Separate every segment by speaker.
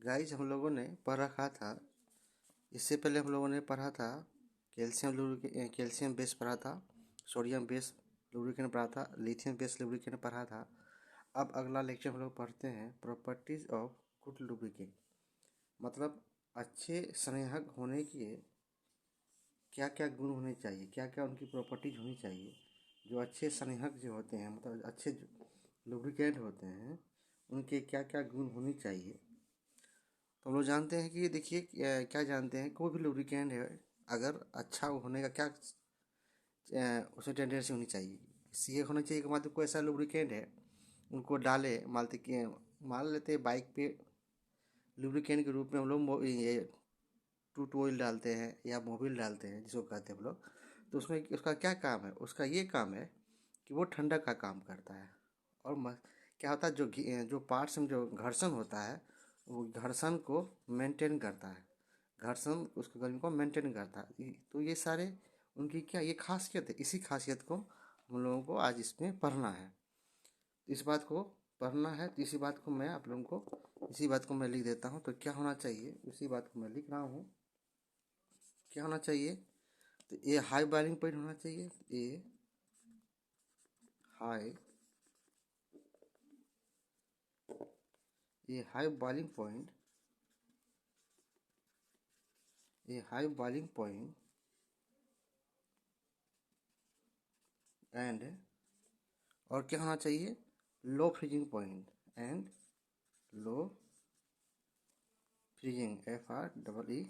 Speaker 1: Guys हम लोगों ने पढ़ रखा था। इससे पहले हम लोगों ने पढ़ा था कैल्शियम बेस पढ़ा था, सोडियम बेस लुब्रिकेंट पढ़ा था, लिथियम बेस लुब्रिकेंट पढ़ा था। अब अगला लेक्चर हम लोग पढ़ते हैं प्रॉपर्टीज ऑफ गुड लुब्रिकेंट, मतलब अच्छे संयोजक होने के क्या क्या गुण होने चाहिए, क्या क्या उनकी प्रॉपर्टीज होनी चाहिए। जो अच्छे संयोजक जो होते हैं, मतलब अच्छे लुब्रिकेंट होते हैं, उनके क्या क्या गुण होनी चाहिए। तो हम लोग जानते हैं कि देखिए क्या जानते हैं, कोई भी लुब्रिकेंट है अगर अच्छा होने का क्या उसमें टेंडेंसी होनी चाहिए। सी होना चाहिए कि मतलब कोई ऐसा लुब्रिकेंट है उनको डाले, मान लेते हैं बाइक पे लुब्रिकेंट के रूप में हम लोग ये टूट ऑयल डालते हैं या मोबिल डालते हैं जिसको कहते हैं हम लोग। तो उसमें उसका क्या काम है, उसका ये काम है कि वो ठंडक का काम करता है। और क्या होता है, जो पार्ट्स में जो घर्षण होता है वो घर्षण को मेंटेन करता है, घर्षण उसको गर्मी को मेंटेन करता है। तो ये सारे उनकी क्या ये खासियत है, इसी खासियत को हम लोगों को आज इसमें पढ़ना है। इस बात को पढ़ना है, तो इसी बात को मैं आप लोगों को इसी बात को मैं लिख देता हूँ। तो क्या होना चाहिए उसी बात को मैं लिख रहा हूँ। क्या होना चाहिए, तो ये हाई बॉइलिंग पॉइंट होना चाहिए। हाई ये हाई बॉइलिंग पॉइंट, ये हाई बॉइलिंग पॉइंट एंड और क्या होना चाहिए, low freezing point and low freezing FREE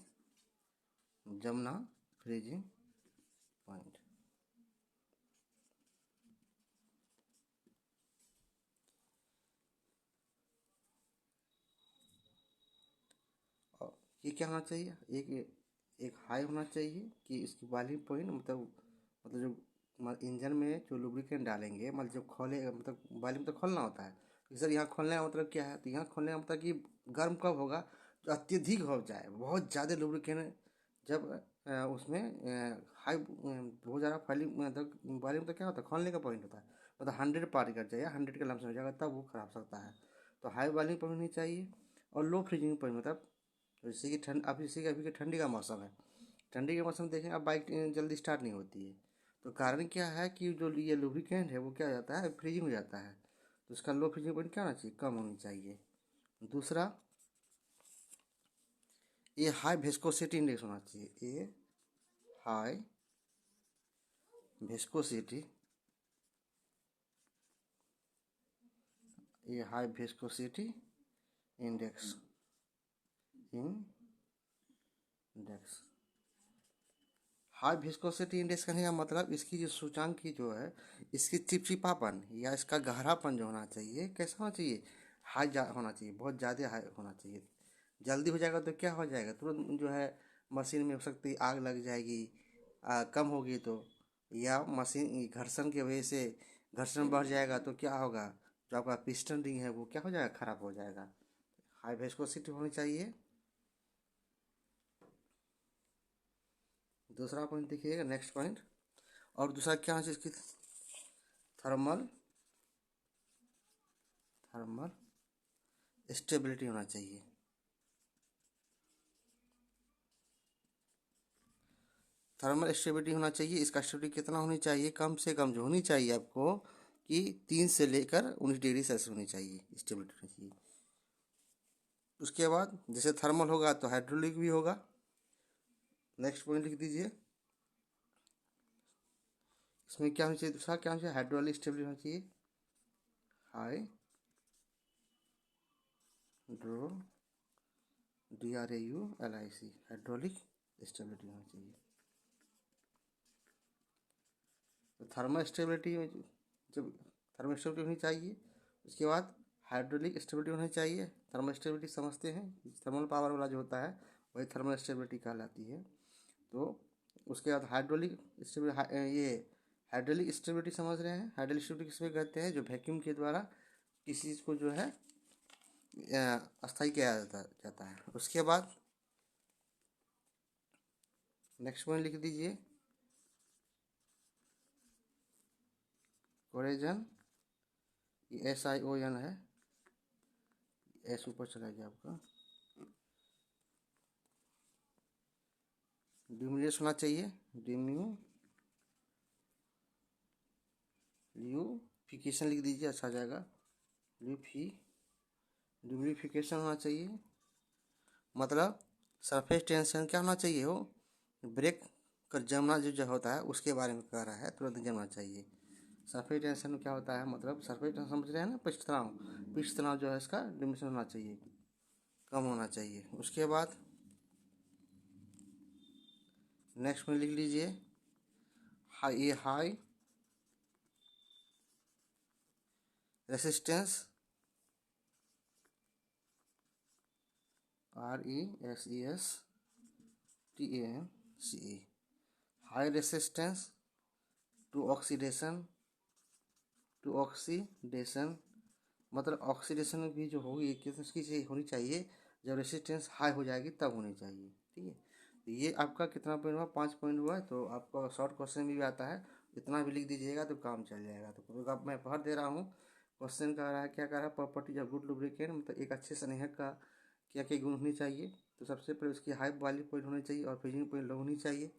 Speaker 1: जमुना फ्रीजिंग पॉइंट। और ये क्या होना चाहिए, एक हाई होना चाहिए कि इसकी बॉइलिंग पॉइंट मतलब जो इंजन में जो लुब्रिकेंट डालेंगे, मतलब जब खोले मतलब बॉइलिंग तो खोलना होता है। तो सर यहाँ खोलने का मतलब क्या है, तो यहाँ खोलने का मतलब कि गर्म कब होगा, जो अत्यधिक हो जाए, बहुत ज़्यादा लुब्रिकेंट जब उसमें हाई बहुत ज़्यादा फैलिंग मतलब बॉइलिंग तो क्या होता है, खोलने का पॉइंट होता है, मतलब 100 पार कर जाए या 100 के लमसम हो जाएगा तब वो खराब सकता है। तो हाई बॉइलिंग पॉइंट होनी चाहिए। और लो फ्रीजिंग पॉइंट मतलब जैसे कि ठंड, अब जैसे कि अभी के ठंडी का मौसम है, ठंडी के मौसम देखें अब बाइक जल्दी स्टार्ट नहीं होती है। तो कारण क्या है कि जो ये लुब्रिकेंट है वो क्या हो जाता है, फ्रीजिंग हो जाता है। तो उसका लो फ्रीजिंग पॉइंट क्या होना चाहिए, कम होनी चाहिए। दूसरा, ये हाई विस्कोसिटी इंडेक्स होना चाहिए। ये हाई विस्कोसिटी, ये high viscosity index index high viscosity index कहने का मतलब इसकी जो सूचांक की जो है, इसकी चिपचिपापन या इसका गहरापन जो होना चाहिए, कैसा होना चाहिए, होना चाहिए, बहुत ज़्यादा हाई होना चाहिए। जल्दी हो जाएगा तो क्या हो जाएगा, तुरंत जो है मशीन में हो सकती है आग लग जाएगी। कम होगी तो, या मशीन घर्षण की वजह से घर्षण बढ़ जाएगा तो क्या होगा, जो आपका पिस्टन रिंग है वो क्या हो जाएगा, खराब हो जाएगा। हाई विस्कोसिटी होनी चाहिए। दूसरा पॉइंट देखिएगा, नेक्स्ट पॉइंट। और दूसरा क्या है इसकी, थर्मल थर्मल स्टेबिलिटी होना चाहिए। थर्मल स्टेबिलिटी होना चाहिए। इसका स्टेबिलिटी कितना होनी चाहिए, कम से कम जो होनी चाहिए आपको कि 3 से लेकर 19 डिग्री सेल्सियस होनी चाहिए, स्टेबिलिटी होनी चाहिए। उसके बाद जैसे थर्मल होगा तो हाइड्रोलिक भी होगा। नेक्स्ट पॉइंट लिख दीजिए। इसमें क्या होना चाहिए, दूसरा क्या होना चाहिए, हाइड्रोलिक स्टेबिलिटी होना चाहिए। DRAULIC हाइड्रोलिक स्टेबिलिटी होना चाहिए। तो थर्मल स्टेबिलिटी जब थर्मल स्टेबिलिटी होनी चाहिए, उसके बाद हाइड्रोलिक स्टेबिलिटी होनी चाहिए। थर्मल स्टेबिलिटी समझते हैं, थर्मल पावर वाला जो होता है वही थर्मल स्टेबिलिटी कहलाती है। तो उसके बाद हाइड्रोलिक स्टेबिलिटी, ये हाइड्रोलिक स्टेबिलिटी समझ रहे हैं। हाइड्रोलिक स्टेबिलिटी किसमें कहते हैं, जो वैक्यूम के द्वारा किसी चीज़ को जो है अस्थायी किया जाता है। उसके बाद नेक्स्ट पॉइंट लिख दीजिए, कोरेजन, SION है, एस ऊपर चला गया आपका, ड्यूमिनेस होना चाहिए, ड्यूमिनिफिकेशन लिख दीजिए, अच्छा आ जाएगा। ड्यूमिनिफिकेशन होना चाहिए, मतलब सरफेस टेंशन क्या होना चाहिए हो, ब्रेक का जमना जो होता है उसके बारे में कह रहा है, तुरंत जमना चाहिए। सरफेस टेंशन में क्या होता है, मतलब सरफेस टेंशन समझ रहे हैं ना, पृष्ठ तनाव जो है इसका डिमिनिश होना चाहिए, कम होना चाहिए। उसके बाद नेक्स्ट में लिख लीजिए high resistance, RESESTANCE, high resistance to oxidation, मतलब ऑक्सीडेशन भी जो होगी किसकी होनी चाहिए, जब रेसिस्टेंस हाई हो जाएगी तब होनी चाहिए, ठीक है। तो ये आपका कितना पॉइंट हुआ, 5 पॉइंट हुआ। तो आपका शॉर्ट क्वेश्चन भी आता है, इतना भी लिख दीजिएगा तो काम चल जाएगा। तो अब मैं पढ़ दे रहा हूँ। क्वेश्चन कह रहा है, क्या कह रहा है, प्रॉपर्टीज ऑफ गुड लुब्रिकेंट, मतलब एक अच्छे संनेहक का क्या क्या गुण होनी चाहिए। तो सबसे पहले उसकी हाई वाली पॉइंट होनी चाहिए और फ्रीजिंग पॉइंट लो होनी चाहिए।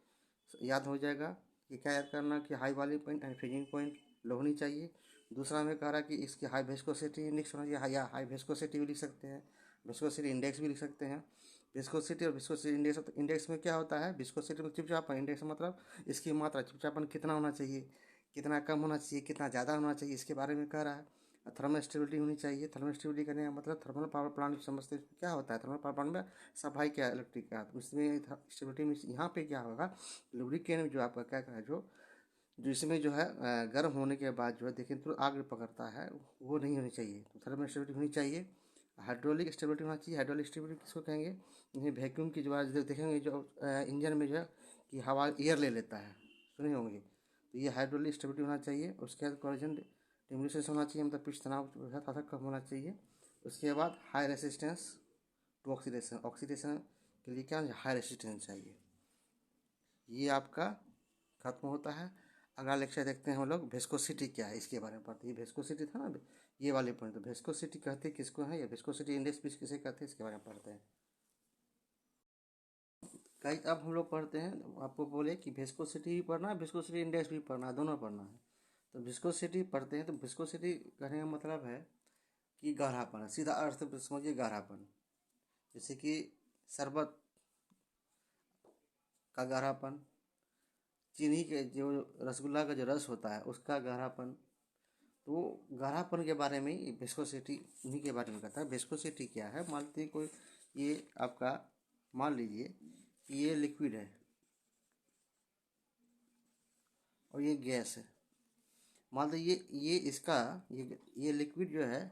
Speaker 1: याद हो जाएगा कि क्या याद करना, कि हाई वाली पॉइंट एंड फ्रीजिंग पॉइंट लो होनी चाहिए। दूसरा में कह रहा है कि इसकी हाई विस्कोसिटी इंडेक्स होना चाहिए, या हाई विस्कोसिटी भी लिख सकते हैं, विस्कोसिटी इंडेक्स भी लिख सकते हैं। विस्कोसिटी और विस्कोसिटी इंडेक्स में क्या होता है, विस्कोसिटी में चिपचिपापन, इंडेक्स मतलब इसकी मात्रा, चिपचिपापन कितना होना चाहिए, कितना कम होना चाहिए, कितना ज़्यादा होना चाहिए, इसके बारे में कह रहा है। थर्मल स्टेबिलिटी होनी चाहिए। थर्मल स्टेबिलिटी करने का मतलब थर्मल पावर प्लांट समझते हैं क्या होता है। थर्मल पावर प्लांट में सफाई क्या इलेक्ट्रिक का, तो इसमें स्टेबिलिटी में यहाँ पे क्या होगा, लुब्रिकेंट जो आपका क्या है, जो इसमें जो है गर्म होने के बाद जो है देखिए तो आग पकड़ता है, वो नहीं होनी चाहिए। तो थर्मल स्टेबिलिटी होनी चाहिए। हाइड्रोलिक स्टेबिलिटी होना चाहिए। हाइड्रोलिक स्टेबिलिटी किसको कहेंगे, इन्हें वैक्यूम की जो देखेंगे जो इंजन में जो है कि हवा एयर ले लेता है, सुने होंगे। तो ये हाइड्रोलिक स्टेबिलिटी होना चाहिए। उसके बाद कोलिजन डिमिनिशन होना चाहिए, मतलब पृष्ठ तनाव जो है थोड़ा कम होना चाहिए। उसके बाद high resistance to oxidation, oxidation के लिए क्या हाई रेसिस्टेंस चाहिए। ये आपका खत्म होता है। अगला लेक्चर देखते हैं हम लोग, वेस्कोसिटी क्या है इसके बारे में पढ़ते हैं। वेस्कोसिटी था ना ये वाले पॉइंट, तो वेस्कोसिटी कहते हैं किसको है, या वेस्कोसिटी इंडेक्स भी किसे कहते हैं, इसके बारे में पढ़ते हैं। कई अब हम लोग पढ़ते हैं, आपको बोले कि वेस्कोसिटी भी पढ़ना है, वेस्कोसिटी इंडेक्स भी पढ़ना है, दोनों पढ़ना है। तो विस्कोसिटी पढ़ते हैं। तो विस्कोसिटी कहने का मतलब है कि गाढ़ापन, सीधा अर्थ समझिए गाढ़ापन। जैसे कि शरबत का गाढ़ापन, चीनी के जो रसगुल्ला का जो रस होता है उसका गाढ़ापन, तो गाढ़ापन के बारे में विस्कोसिटी उन्हीं के बारे में कहता है। विस्कोसिटी क्या है, मान लीजिए कोई ये आपका, मान लीजिए कि ये लिक्विड है और ये गैस है। मान लीजिए ये इसका ये लिक्विड जो है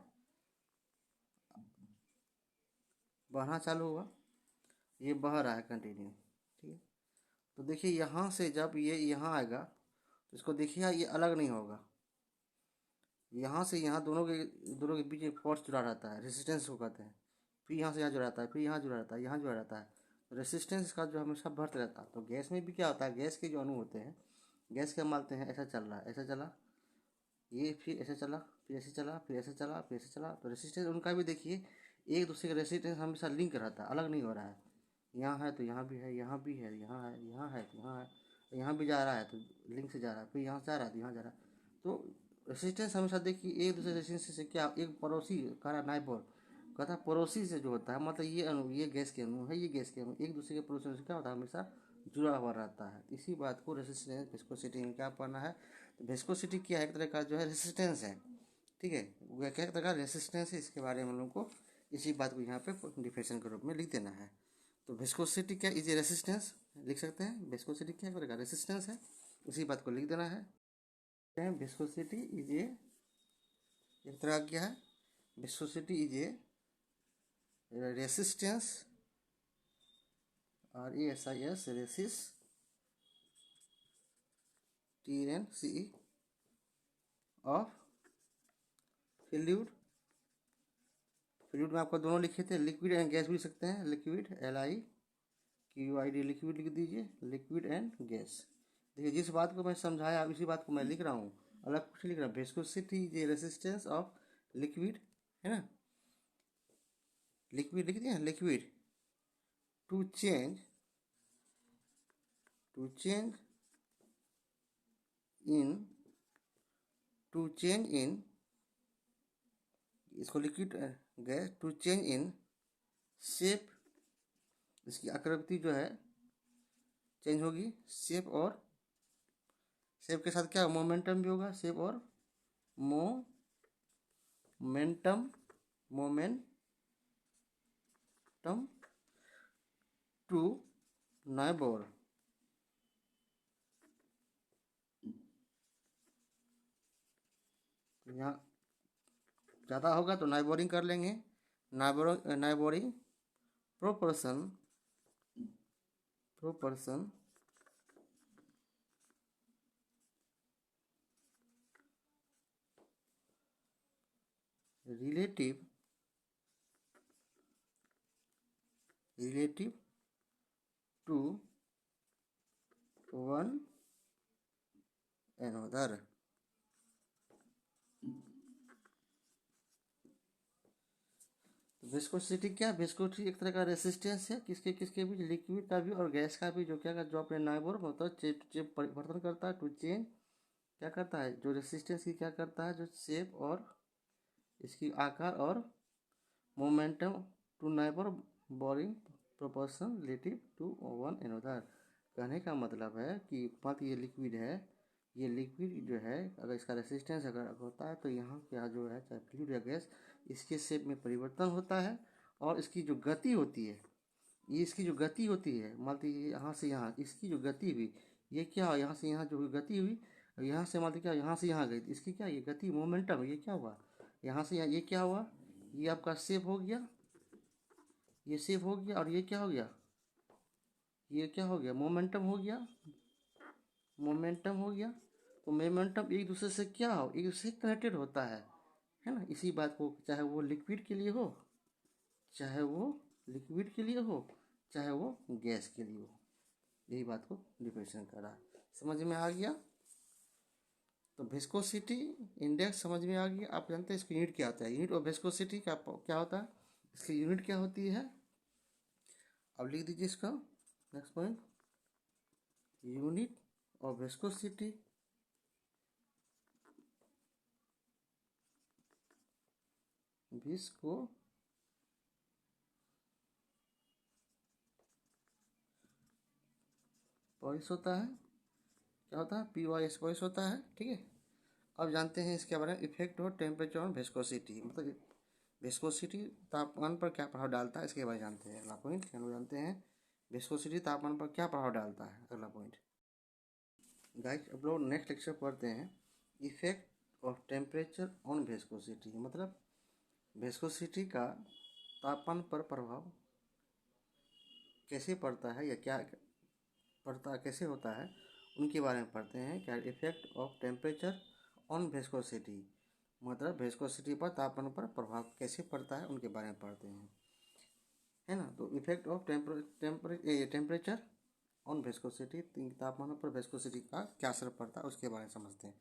Speaker 1: बहना चालू हुआ, ये बह रहा है कंटिन्यू, ठीक है। तो देखिए यहाँ से जब ये यहाँ आएगा तो इसको देखिए ये अलग नहीं होगा, यहाँ से यहाँ दोनों के बीच एक फोर्स जुड़ा रहता है, रेसिस्टेंस को कहते हैं। फिर यहाँ से यहाँ जुड़ा रहता है, फिर यहाँ जुड़ा रहता है, यहाँ जुड़ा रहता है। तो रेसिस्टेंस का जो हमेशा बढ़ते रहता है। तो गैस में भी क्या होता है, गैस के जो अणु होते हैं, गैस के मानते हैं ऐसा चल रहा है, ऐसा चला, ये फिर ऐसे चला, फिर ऐसे चला, फिर ऐसे चला, फिर ऐसे चला। तो रेसिस्टेंस उनका भी देखिए एक दूसरे का रेसिस्टेंस हमेशा लिंक रहता है, अलग नहीं हो रहा है। यहाँ है तो यहाँ भी है, यहाँ भी है, यहाँ है, यहाँ है तो यहाँ है, यहाँ भी जा रहा है तो लिंक से जा रहा है, फिर यहाँ जा रहा है तो यहाँ जा रहा है। तो रेसिस्टेंस हमेशा देखिए एक दूसरे रेसिस्टेंस से क्या, एक पड़ोसी कह रहा नाइबर कहता है पड़ोसी से जो होता है, मतलब ये अणु, ये गैस के अणु है, ये गैस के अणु एक दूसरे के पड़ोसी से क्या होता है, हमेशा जुड़ा हुआ रहता है। इसी बात को रेसिस्टेंस विस्कोसिटी में क्या पढ़ना है। तो विस्कोसिटी क्या है, एक तरह का जो है रेसिस्टेंस है, ठीक है, वो क्या तरह का रेसिस्टेंस है, इसके बारे में हम लोग को इसी बात को यहाँ पे डिफिनेशन के रूप में लिख देना है। तो विस्कोसिटी क्या इज ए रेसिस्टेंस, लिख सकते हैं विस्कोसिटी क्या तरह का रेसिस्टेंस है, इसी बात को लिख देना है। विस्कोसिटी इज ए एक तरह का क्या है, viscosity is a resistance, RESIS resistance of fluid. Fluid में आपको दोनों लिखे थे, लिक्विड एंड गैस भी लिख सकते हैं, लिक्विड LIQUID लिक्विड लिख दीजिए, लिक्विड एंड गैस। देखिए जिस बात को मैं समझाया इसी बात को मैं लिख रहा हूँ, अलग कुछ लिख रहा हूँ। Viscosity is a resistance of liquid, है ना, लिक्विड लिख दिया, liquid to change to change in इसको liquid gas to change in shape, इसकी आकृति जो है चेंज होगी, शेप, और शेप के साथ क्या मोमेंटम भी होगा, शेप और मोमेंटम टू नाइबर, यहाँ ज़्यादा होगा तो नाइबोरिंग कर लेंगे, neighbouring proportion relative to one another. Viscosity क्या, विस्कोसिटी एक तरह का रेसिस्टेंस है किसके किसके बीच, लिक्विड का भी और गैस का भी, जो क्या जो अपने नाइबर मतलब चेप परिवर्तन करता है, टू चेंज क्या करता है, जो रेसिस्टेंस की क्या करता है, जो शेप और इसकी आकार और momentum to neighbour boring proportion relative to one another. कहने का मतलब है कि बात ये लिक्विड है, ये लिक्विड जो है अगर इसका रेसिस्टेंस अगर होता है तो यहाँ क्या जो है चाहे फ्लूइड या गैस, इसके शेप में परिवर्तन होता है, और इसकी जो गति होती है, ये इसकी जो गति होती है, मान लीजिए यहाँ से यहाँ इसकी जो गति हुई, ये क्या हुआ, यहाँ से यहाँ जो गति हुई, यहाँ से मान लीजिए क्या यहाँ से यहाँ गई, इसकी क्या ये गति मोमेंटम, ये क्या हुआ, यहाँ से यहाँ ये क्या हुआ, ये आपका शेप हो गया, ये शेप हो गया, और ये क्या हो गया, ये क्या हो गया, मोमेंटम हो गया, मोमेंटम हो गया। तो मोमेंटम एक दूसरे से क्या हो, एक दूसरे से कनेक्टेड होता है ना। इसी बात को चाहे वो लिक्विड के लिए हो, चाहे वो लिक्विड के लिए हो, चाहे वो गैस के लिए हो, यही बात को रिप्रेजेंट कर रहा है। समझ में आ गया। तो विस्कोसिटी इंडेक्स समझ में आ गया। आप जानते हैं इसकी यूनिट क्या होता है, यूनिट ऑफ विस्कोसिटी क्या होता है, इसकी यूनिट क्या होती है, अब लिख दीजिए इसका next point, unit of viscosity poised होता है, क्या होता है, PYS पॉइस होता है, ठीक है। अब जानते हैं इसके बारे में, इफेक्ट और टेम्परेचर ऑन विस्कोसिटी, मतलब विस्कोसिटी तापमान पर क्या प्रभाव डालता है, इसके बारे में जानते हैं। अगला पॉइंट हम लोग जानते हैं विस्कोसिटी तापमान पर क्या प्रभाव डालता है, अगला पॉइंट। गाइस अब लोग नेक्स्ट लेक्चर पढ़ते हैं effect of temperature on viscosity, मतलब विस्कोसिटी का तापमान पर प्रभाव कैसे पड़ता है या क्या पड़ता कैसे होता है, उनके बारे में पढ़ते हैं। क्या effect of temperature on viscosity, मतलब विस्कोसिटी पर तापमान पर प्रभाव कैसे पड़ता है, उनके बारे में पढ़ते हैं, है ना। तो effect of temperature on viscosity, तापमान पर विस्कोसिटी का क्या असर पड़ता है उसके बारे में समझते हैं।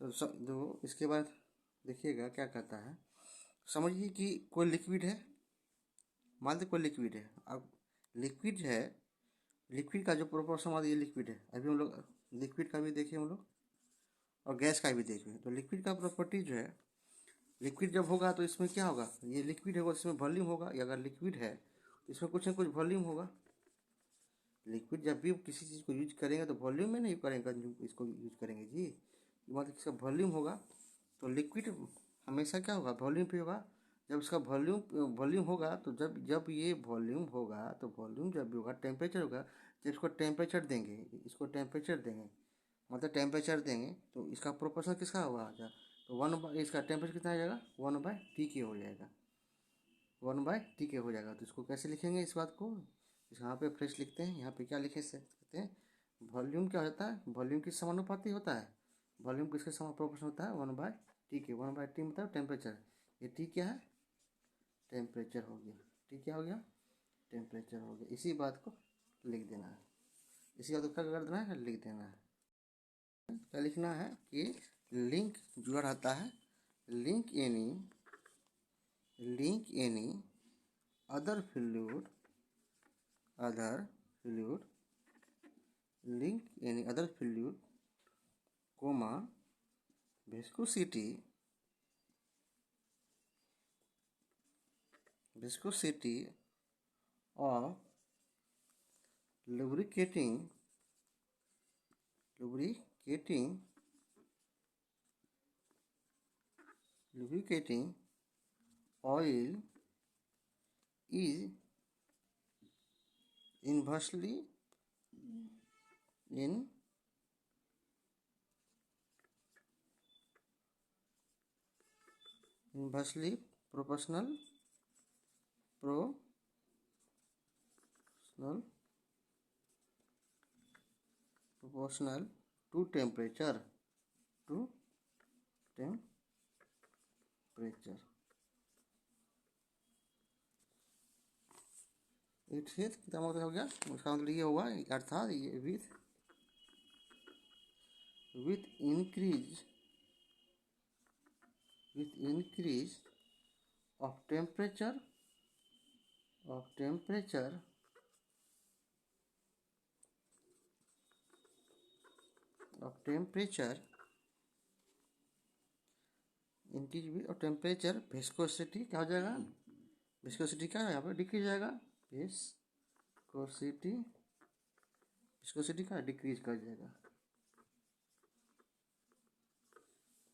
Speaker 1: तो इसके बाद देखिएगा क्या कहता है, समझिए कि कोई लिक्विड है, मान लीजिए कोई लिक्विड है। अब लिक्विड है, लिक्विड का जो प्रोपोर्शन मान लीजिए लिक्विड है, अभी हम लोग लिक्विड का भी देखें हम लोग और गैस का भी देखें। तो लिक्विड का प्रॉपर्टी जो है, लिक्विड जब होगा तो इसमें क्या होगा, ये लिक्विड होगा इसमें वॉल्यूम होगा, या अगर लिक्विड है तो इसमें कुछ ना कुछ वॉल्यूम होगा। लिक्विड जब भी किसी चीज़ को यूज करेंगे तो वॉल्यूम में नहीं करेंगे, इसको यूज करेंगे जी, मतलब इसका वॉल्यूम होगा। तो लिक्विड हमेशा क्या होगा, वॉल्यूम पे होगा। जब इसका वॉल्यूम होगा तो जब ये वॉल्यूम होगा तो वॉल्यूम जब भी होगा टेम्परेचर होगा, जब इसको टेम्परेचर देंगे, इसको टेम्परेचर देंगे, मतलब टेम्परेचर देंगे तो इसका प्रोपोर्शन किसका होगा, तो 1/, इसका टेम्परेचर कितना आ जाएगा, 1/T हो जाएगा, 1/T हो जाएगा। तो इसको कैसे लिखेंगे इस बात को, यहाँ पे फ्रेश लिखते हैं, यहाँ पे क्या लिखे सकते हैं, वॉल्यूम क्या होता है, वॉल्यूम किस समानुपाती होता है, वॉल्यूम किसके समान प्रोपोर्शन होता है, 1/T 1/T मतलब टेम्परेचर, ये T क्या है, टेम्परेचर हो गया, T क्या हो गया, टेम्परेचर हो गया। इसी बात को लिख देना है, इसी बात को क्या कर देना है, लिख देना है। क्या लिखना है कि लिंक जुड़ा रहता है, link any other fluid link any other fluid, comma, viscosity of lubricating oil is inversely proportional to temperature. It is कितना मतलब हो गया, उसका मतलब ये हुआ अर्थात ये with increase of temperature increase of temperature viscosity क्या हो जाएगा, विस्कोसिटी क्या है यहाँ पर डिक्रीज जाएगा, विस्कोसिटी का डिक्रीज कर जाएगा।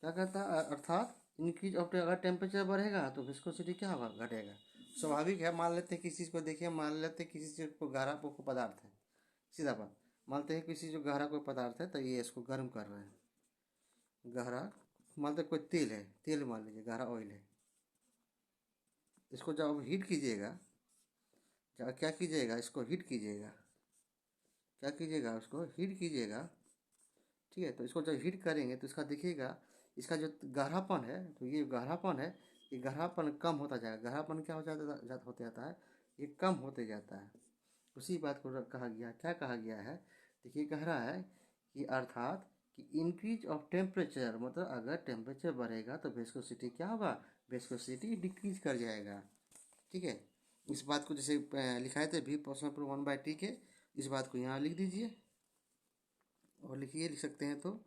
Speaker 1: क्या कहता है अर्थात इंक्रीज ऑफ, अगर टेम्परेचर बढ़ेगा तो विस्कोसिटी क्या होगा, घटेगा। स्वाभाविक है, मान लेते हैं किसी चीज़ को, देखिए मान लेते हैं किसी चीज़ को गहरा को पदार्थ है, सीधा बात मानते हैं किसी जो गहरा कोई पदार्थ है तो ये इसको गर्म कर रहे हैं, गहरा मानते कोई तेल है, तेल मान लीजिए गहरा ऑयल है, इसको जब हीट कीजिएगा, जब क्या कीजिएगा इसको हीट कीजिएगा, क्या कीजिएगा उसको हीट कीजिएगा, ठीक है। तो इसको जब हीट करेंगे तो इसका देखिएगा इसका जो गहरापन है, तो ये गहरापन है, ये गहरापन कम होता जाएगा, गहरापन क्या होते जाता है, ये कम होते जाता है। उसी बात को कहा गया, क्या कहा गया है, देखिए कह रहा है कि अर्थात कि इंक्रीज ऑफ टेम्परेचर, मतलब अगर टेम्परेचर बढ़ेगा तो विस्कोसिटी क्या होगा, विस्कोसिटी डिक्रीज कर जाएगा, ठीक है। इस बात को जैसे लिखाए थे भी पर्सनल प्रूफ 1/t के, इस बात को यहाँ लिख दीजिए और लिखिए, लिख सकते हैं तो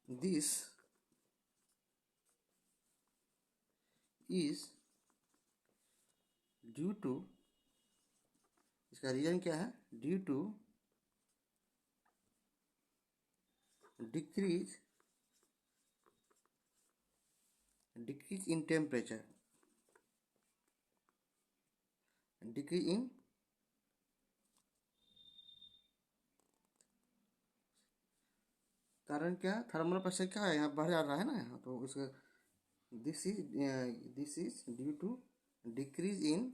Speaker 1: दिस इज ड्यू टू, इसका रीजन क्या है, due to decrease in temperature, decrease in कारण क्या, थर्मल प्रेशर क्या है यहाँ बढ़ जा रहा है ना यहाँ, तो उसका this is due to decrease in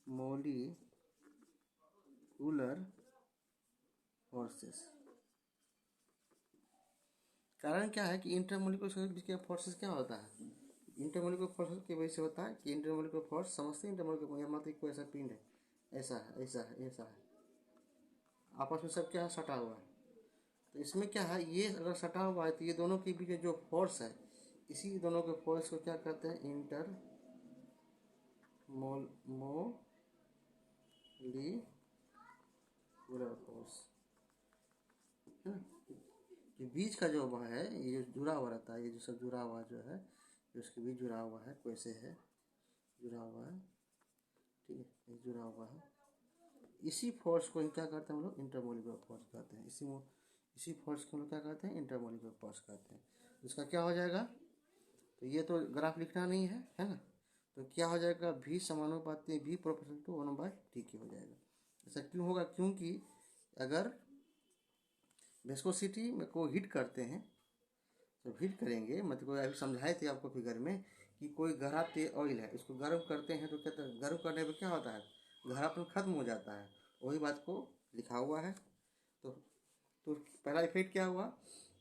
Speaker 1: intermolecular forces. कारण क्या है कि इंटरमोलिकुलर बीच के फोर्सेस क्या होता है, इंटरमोलिकुलर फोर्सेस की वजह से होता है कि इंटरमोलिकुलर फोर्स समझते हैं, इंटरमोलिकुलर मतलब कोई ऐसा पिंड है, ऐसा है, ऐसा है, ऐसा है, आपस में सब क्या है, सटा हुआ है, तो इसमें क्या है, ये अगर सटा हुआ है तो ये दोनों के बीच जो फोर्स है, इसी दोनों के फोर्स को क्या कहते हैं, इंटरमोलिकुलर फोर्स है ना। ये बीच का जो वह है, ये जो जुड़ा हुआ रहता है, ये जो सब जुड़ा हुआ जो है, जो उसके बीच जुड़ा हुआ है, कैसे है जुड़ा हुआ है, ठीक है, ये जुड़ा हुआ है, इसी फोर्स को क्या करते हैं हम लोग, इंटरमोलिकुलर फोर्स कहते हैं। इसी फोर्स को हम लोग क्या कहते हैं, इंटरमोलिकुलर फोर्स कहते हैं। इसका क्या हो जाएगा, तो ये तो ग्राफ लिखना नहीं है ना, तो क्या हो जाएगा, v समानुपाती v प्रोपोर्शनल टू 1/t की हो जाएगा। ऐसा क्यों होगा, क्योंकि अगर विस्कोसिटी को हीट करते हैं, तो हीट करेंगे मतलब अभी समझाए थे आपको फिगर में कि कोई गहरा तेल ऑयल है, इसको गर्म करते हैं तो क्या, गर्म करने पर क्या होता है, गहरापन खत्म हो जाता है, वही बात को लिखा हुआ है। तो पहला इफेक्ट क्या हुआ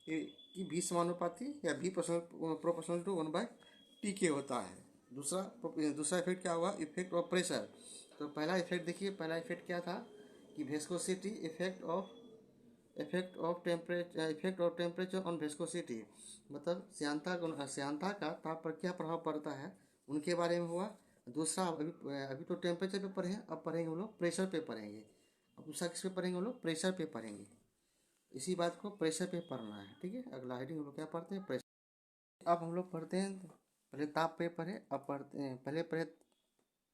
Speaker 1: कि v समानुपाती या v प्रोपोर्शनल टू 1/t के होता है, दूसरा इफेक्ट क्या हुआ, इफेक्ट ऑफ प्रेशर। तो पहला इफेक्ट देखिए, पहला इफेक्ट क्या था कि viscosity, effect of temperature on viscosity, मतलब श्यानता का ताप पर क्या प्रभाव पड़ता है उनके बारे में हुआ। दूसरा अभी तो टेम्परेचर पे पढ़े हैं, अब पढ़ेंगे हम लोग प्रेशर पे पढ़ेंगे। अब दूसरा किस पे पढ़ेंगे हम लोग, प्रेशर पे पढ़ेंगे। इसी बात को प्रेशर पे पढ़ना है, ठीक है। अगला हेडिंग हम लोग क्या पढ़ते हैं, प्रेशर। अब हम लोग पढ़ते हैं, पहले ताप पे पढ़े, अब पढ़ते हैं, पहले पढ़े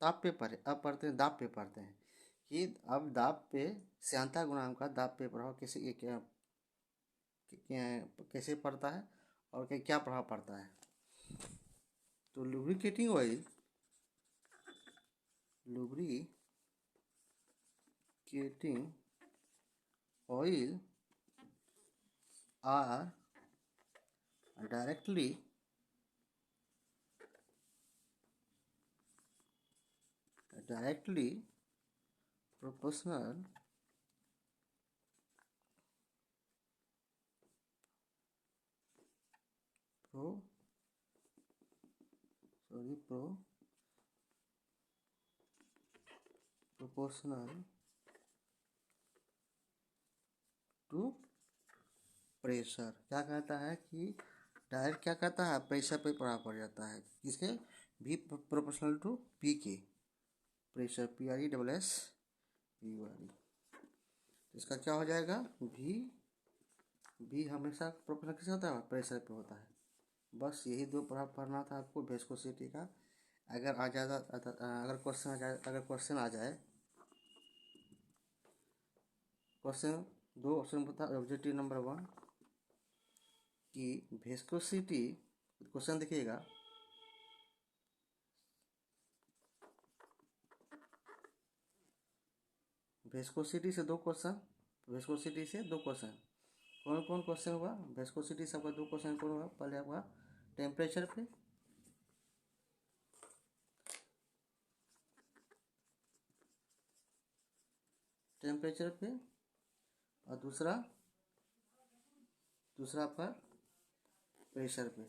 Speaker 1: ताप पे पढ़े, अब पढ़ते हैं दाब पे पढ़ते हैं कि अब दाब पे श्यानता गुणांक का दाब पे प्रभाव कैसे पड़ता है और क्या प्रभाव पड़ता है। तो lubricating oil are directly proportional proportional to pressure. क्या कहता है कि डायरेक्ट क्या कहता है, प्रेशर पे प्रभाव पड़ जाता है, किसके, भी प्रोपोर्शनल टू पी के, प्रेशर PRESS PRE। इसका क्या हो जाएगा, भी हमेशा प्रोपोर्शनल किससे होता है, प्रेशर पे होता है। बस यही दो प्रभाव पढ़ना था आपको वेस्कोसिटी का। अगर क्वेश्चन आ जाए क्वेश्चन, दो ऑप्शन बता, ऑब्जेक्टिव नंबर 1 कि वेस्कोसिटी, क्वेश्चन देखिएगा, वेस्कोसिटी से दो क्वेश्चन, कौन कौन क्वेश्चन हुआ वेस्कोसिटी से, आपका दो क्वेश्चन कौन हुआ, पहले आपका टेम्परेचर पे, और दूसरा आपका प्रेशर पे।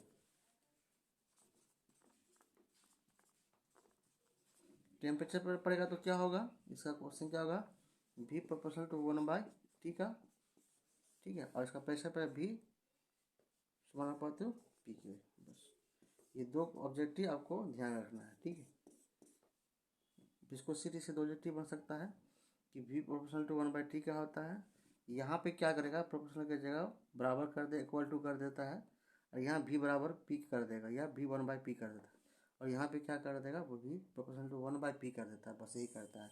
Speaker 1: टेम्परेचर पर पड़ेगा तो क्या होगा, इसका क्वेश्चन क्या होगा, V प्रोपोर्शनल टू 1/T का, ठीक है। और इसका प्रेशर पर भी समान पाते हो पी के। बस ये दो ऑब्जेक्टिव आपको ध्यान रखना है, ठीक है। विस्कोसिटी से दो ऑब्जेक्टिव बन सकता है कि V प्रोपोर्शनल टू 1/T क्या होता है। यहाँ पे क्या करेगा, प्रोपोर्शनल की जगह बराबर कर दे, इक्वल टू कर देता है, और यहाँ V बराबर P कर देगा, या V 1/P कर देता है, और यहाँ पे क्या कर देगा, वो भी प्रोपोर्शनल टू 1/P कर देता है। बस यही करता है।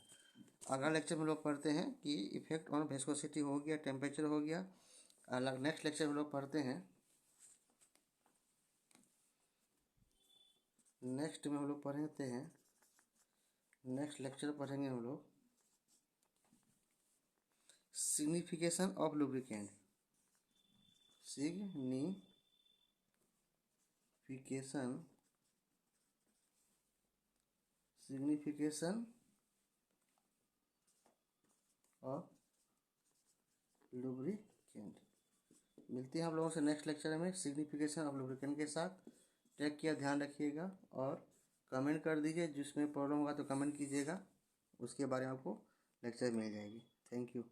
Speaker 1: अगला लेक्चर में लोग पढ़ते हैं कि इफेक्ट ऑन वेस्कोसिटी हो गया, टेम्परेचर हो गया। अलग नेक्स्ट लेक्चर में लोग पढ़ते हैं, नेक्स्ट लेक्चर पढ़ेंगे हम लोग signification of lubricant, signification of lubricant. मिलते हैं हम लोगों से नेक्स्ट लेक्चर में सिग्निफिकेशन ऑफ लुब्रिकेंट के साथ। टेक किया, ध्यान रखिएगा, और कमेंट कर दीजिए, जिसमें प्रॉब्लम होगा तो कमेंट कीजिएगा, उसके बारे में आपको लेक्चर मिल जाएगी। Thank you.